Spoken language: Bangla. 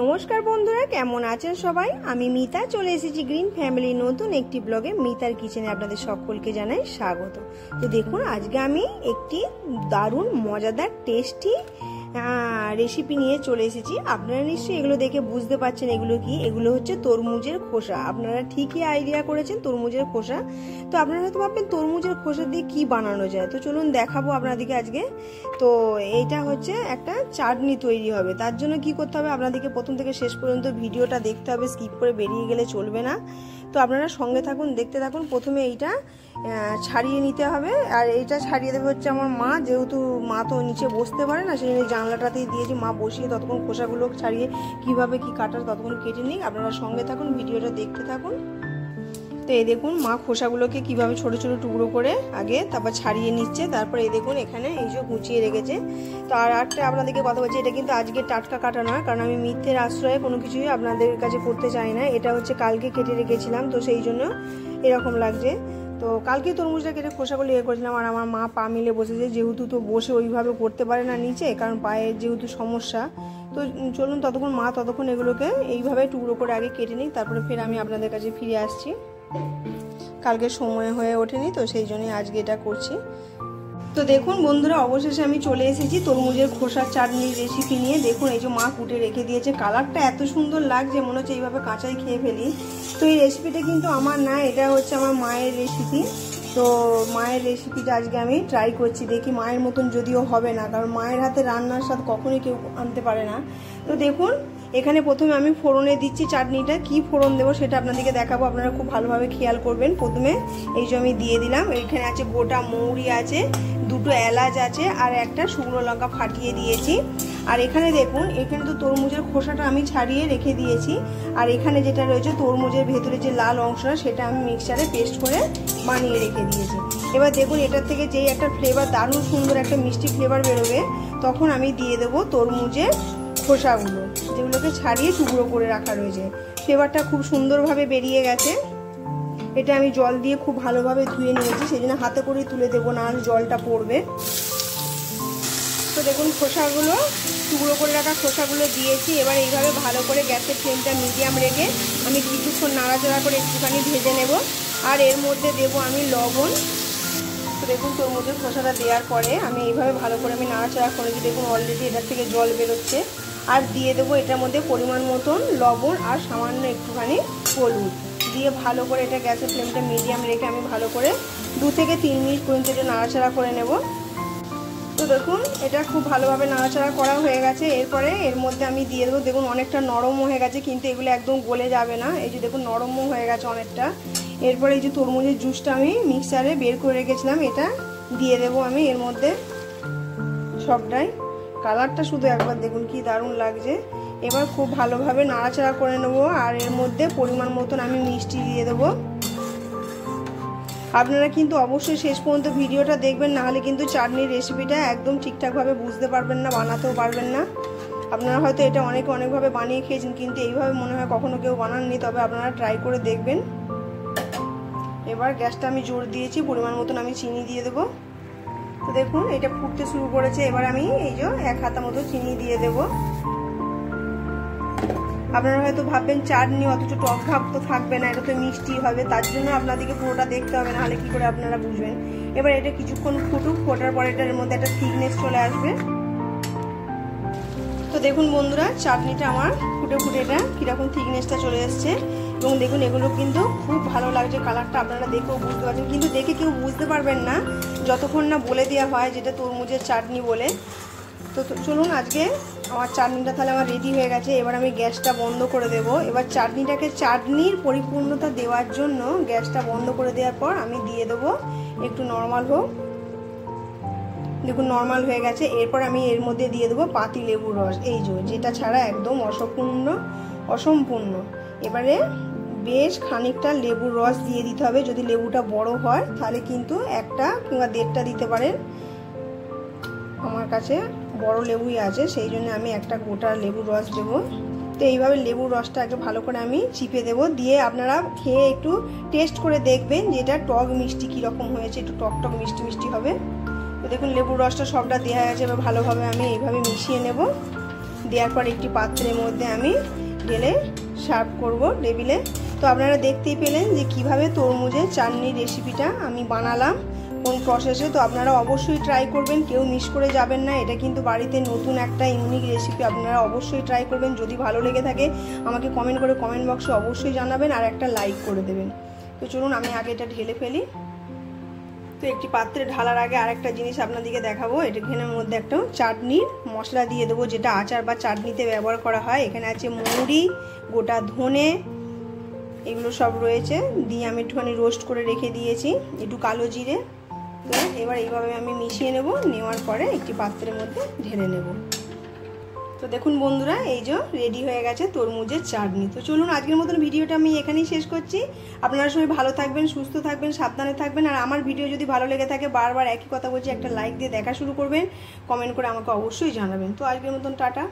নমস্কার বন্ধুরা, কেমন আছেন সবাই? আমি মিতা চলে এসেছি গ্রিন ফ্যামিলি নতুন একটি ব্লগে। মিতার কিচেনে আপনাদের সকলকে জানাই স্বাগত। তো দেখুন, আজকে আমি একটি দারুণ মজাদার টেস্টি রেসিপি নিয়ে চলে এসেছি। আপনারা নিশ্চয়ই এগুলো দেখে বুঝতে পারছেন এগুলো কি। এগুলো হচ্ছে তরমুজের খোসা। আপনারা ঠিকই আইডিয়া করেছেন, তরমুজের খোসা। তো আপনারা হয়তো ভাববেন তরমুজের খোসা দিয়ে কি বানানো যায়। তো চলুন দেখাবো আপনাদেরকে আজকে। তো এইটা হচ্ছে একটা চাটনি তৈরি হবে। তার জন্য কি করতে হবে, আপনাদেরকে প্রথম থেকে শেষ পর্যন্ত ভিডিওটা দেখতে হবে, স্কিপ করে বেরিয়ে গেলে চলবে না। তো আপনারা সঙ্গে থাকুন, দেখতে থাকুন। প্রথমে এইটা ছাড়িয়ে নিতে হবে, আর এইটা ছাড়িয়ে দেবে হচ্ছে আমার মা। যেহেতু মা তো নিচে বসতে পারে না, সেই জন্য জানলাটাতেই দিয়েছি। মা বসিয়ে ততক্ষণ খোসাগুলো ছাড়িয়ে কিভাবে কি কাটার ততক্ষণ কেটে নিই। আপনারা সঙ্গে থাকুন, ভিডিওটা দেখতে থাকুন। তো এই দেখুন, মা খোসাগুলোকে কিভাবে ছোট ছোট টুকরো করে আগে তারপর ছাড়িয়ে নিচ্ছে। তারপর এই দেখুন এখানে এই যে গুছিয়ে রেখেছে। তো আর একটা আপনাদেরকে কথা বলছি, এটা কিন্তু আজকে টাটকা কাটা না, কারণ আমি মিথ্যের আশ্রয়ে কোনো কিছুই আপনাদের কাছে করতে চাই না। এটা হচ্ছে কালকে কেটে রেখেছিলাম, তো সেই জন্য এরকম লাগছে। তো কালকে তরমুজটা কেটে খোসাগুলো করেছিলাম, আর আমার মা পা মিলে বসেছে। যেহেতু তো বসে ওইভাবে করতে পারে না নিচে, কারণ পায়ের যেহেতু সমস্যা। তো চলুন ততক্ষণ এগুলোকে এইভাবে টুকরো করে আগে কেটে নিই, তারপরে ফের আমি আপনাদের কাছে ফিরে আসছি। কালকে সময় হয়ে ওঠেনি, তো সেই জন্যই আজকে এটা করছি। তো দেখুন বন্ধুরা, অবশেষে আমি চলে এসেছি তরমুজের খোসার চাটনির রেসিপি নিয়ে। দেখুন এই যে মা কুটে রেখে দিয়েছে। কালারটা এত সুন্দর লাগছে, মনে হচ্ছে এইভাবে কাঁচাই খেয়ে ফেলি। তো এই রেসিপিটা কিন্তু আমার না, এটা হচ্ছে আমার মায়ের রেসিপি। তো মায়ের রেসিপিটা আজকে আমি ট্রাই করছি, দেখি মায়ের মতন যদিও হবে না, কারণ মায়ের হাতে রান্নার স্বাদ কখনোই কেউ আনতে পারে না। তো দেখুন এখানে প্রথমে আমি ফোড়নে দিচ্ছি চাটনিটা। কি ফোড়ন দেবো সেটা আপনাদেরকে দেখাবো, আপনারা খুব ভালোভাবে খেয়াল করবেন। প্রথমে এই যে আমি দিয়ে দিলাম, এখানে আছে গোটা মৌরি আছে, দুটো এলাচ আছে, আর একটা শুকনো লঙ্কা ফাটিয়ে দিয়েছি। আর এখানে দেখুন, এখানে তো তরমুজের খোসাটা আমি ছাড়িয়ে রেখে দিয়েছি, আর এখানে যেটা রয়েছে তরমুজের ভেতরে যে লাল অংশটা, সেটা আমি মিক্সারে পেস্ট করে বানিয়ে রেখে দিয়েছি। এবার দেখুন এটার থেকে যেই একটা ফ্লেভার, দারুণ সুন্দর একটা মিষ্টি ফ্লেভার বেরোবে, তখন আমি দিয়ে দেবো তরমুজের খোসাগুলো, যেগুলোকে ছাড়িয়ে টুকরো করে রাখা রয়েছে। ফ্লেভারটা খুব সুন্দরভাবে বেরিয়ে গেছে। এটা আমি জল দিয়ে খুব ভালোভাবে ধুয়ে নিয়েছি, সেই জন্য হাতে করেই তুলে দেবো, না জলটা পড়বে। তো দেখুন খোসাগুলো, টুকরো করে রাখা খোসাগুলো দিয়েছি। এবার এইভাবে ভালো করে গ্যাসের ফ্লেমটা মিডিয়াম রেখে আমি কিছুক্ষণ নাড়াচাড়া করে একটুখানি ভেজে নেব। আর এর মধ্যে দেব আমি লবণ। তো দেখুন তরমুজের খোসাটা দেওয়ার পরে আমি এইভাবে ভালো করে আমি নাড়াচাড়া করেছি। দেখুন অলরেডি এটার থেকে জল বেরোচ্ছে। আর দিয়ে দেবো এটার মধ্যে পরিমাণ মতন লবণ আর সামান্য একটুখানি হলুদ দিয়ে ভালো করে এটা গ্যাসের ফ্লেমটা মিডিয়াম রেখে আমি ভালো করে 2 থেকে 3 মিনিট পর্যন্ত এটা নাড়াচাড়া করে নেব। তো দেখুন এটা খুব ভালোভাবে নাড়াচাড়া করা হয়ে গেছে। এরপরে এর মধ্যে আমি দিয়ে দেবো, দেখুন অনেকটা নরম হয়ে গেছে, কিন্তু এগুলো একদম গলে যাবে না। এই যে দেখুন নরমও হয়ে গেছে অনেকটা। এরপরে এই যে তরমুজের জুসটা আমি মিক্সারে বের করে রেখেছিলাম, এটা দিয়ে দেবো আমি এর মধ্যে সবটাই। কালারটা শুধু একবার দেখুন কি দারুণ লাগছে। এবার খুব ভালোভাবে নাড়াচাড়া করে নেবো, আর এর মধ্যে পরিমাণ মতন আমি মিষ্টি দিয়ে দেবো। আপনারা কিন্তু অবশ্যই শেষ পর্যন্ত ভিডিওটা দেখবেন, নাহলে কিন্তু চাটনির রেসিপিটা একদম ঠিকঠাকভাবে বুঝতে পারবেন না, বানাতেও পারবেন না। আপনারা হয়তো এটা অনেকভাবে বানিয়ে খেয়েছেন, কিন্তু এইভাবে মনে হয় কখনো কেউ বানাননি, তবে আপনারা ট্রাই করে দেখবেন। এবার গ্যাসটা আমি জোর দিয়েছি, পরিমাণ মতন আমি চিনি দিয়ে দেবো। তো দেখুন এটা ফুটতে শুরু করেছে। এবার আমি এই যে 1 হাতা মতো চিনি দিয়ে দেবো। আপনারা হয়তো ভাববেন চাটনি অথচ টক ভাব তো থাকবে না, এটা তো মিষ্টি হবে, তার জন্য আপনাদেরকে পুরোটা দেখতে হবে, নাহলে কি করে আপনারা বুঝবেন। এবার এটা কিছুক্ষণ ফুটুক, ফোটার পরে এটার মধ্যে একটা থিকনেস চলে আসবে। তো দেখুন বন্ধুরা, চাটনিটা আমার ফুটে এটা কীরকম থিকনেসটা চলে এসছে। এবং দেখুন এগুলো কিন্তু খুব ভালো লাগছে, কালারটা আপনারা দেখেও বুঝতে পারছেন, কিন্তু দেখে কেউ বুঝতে পারবেন না যতক্ষণ না বলে দেওয়া হয় যেটা তরমুজের চাটনি বলে। তো চলুন, আজকে আমার চাটনিটা তাহলে আমার রেডি হয়ে গেছে। এবার আমি গ্যাসটা বন্ধ করে দেব। এবার চাটনির পরিপূর্ণতা দেওয়ার জন্য গ্যাসটা বন্ধ করে দেওয়ার পর আমি দিয়ে দেবো একটু নর্মাল হোক। দেখুন নর্মাল হয়ে গেছে। এরপর আমি এর মধ্যে দিয়ে দেবো পাতি লেবুর রস, এই যেটা ছাড়া একদম অসম্পূর্ণ। এবারে বেশ খানিকটা লেবুর রস দিয়ে দিতে হবে। যদি লেবুটা বড় হয় তাহলে কিন্তু 1টা কিংবা 1.5টা দিতে পারেন। আমার কাছে বড় লেবুই আছে, সেই জন্য আমি একটা গোটা লেবুর রস দেবো। তো এইভাবে লেবুর রসটা আগে ভালো করে আমি চিপে দেবো। দিয়ে আপনারা খেয়ে একটু টেস্ট করে দেখবেন যে এটা টক মিষ্টি কীরকম হয়েছে, একটু টক মিষ্টি হবে। তো দেখুন লেবুর রসটা সবটা দেওয়া গেছে। এবার ভালোভাবে আমি এইভাবে মিশিয়ে নেব। দেওয়ার পর একটি পাত্রের মধ্যে আমি ঢেলে সার্ভ করব টেবিলে। তো আপনারা দেখতেই পেলেন যে কিভাবে তরমুজের চাটনির রেসিপিটা আমি বানালাম, কোন প্রসেসে। তো আপনারা অবশ্যই ট্রাই করবেন, কেউ মিস করে যাবেন না। এটা কিন্তু বাড়িতে নতুন একটা ইউনিক রেসিপি, আপনারা অবশ্যই ট্রাই করবেন। যদি ভালো লেগে থাকে আমাকে কমেন্ট করে কমেন্ট বক্সে অবশ্যই জানাবেন আর একটা লাইক করে দেবেন। তো চলুন আমি আগে এটা ঢেলে ফেলি। তো একটি পাত্রে ঢালার আগে আরেকটা জিনিস আপনাদেরকে দেখাবো। এখানের মধ্যে একটা চাটনির মশলা দিয়ে দেবো, যেটা আচার বা চাটনিতে ব্যবহার করা হয়। এখানে আছে মৌরি, গোটা ধনে, এগুলো সব রয়েছে, দিয়ে আমি একটুখানি রোস্ট করে রেখে দিয়েছি, একটু কালো জিরে। তো এবার এইভাবে আমি মিশিয়ে নেব, নেওয়ার পরে একটি পাত্রের মধ্যে ঢেলে নেব। তো দেখুন বন্ধুরা, এই যে রেডি হয়ে গেছে তরমুজের চাটনি। তো চলুন আজকের মতন ভিডিওটা আমি এখানেই শেষ করছি। আপনারা সবাই ভালো থাকবেন, সুস্থ থাকবেন, সাবধানে থাকবেন। আর আমার ভিডিও যদি ভালো লেগে থাকে, বারবার একই কথা বলছি, একটা লাইক দিয়ে দেখা শুরু করবেন, কমেন্ট করে আমাকে অবশ্যই জানাবেন। তো আজকের মতন টাটা।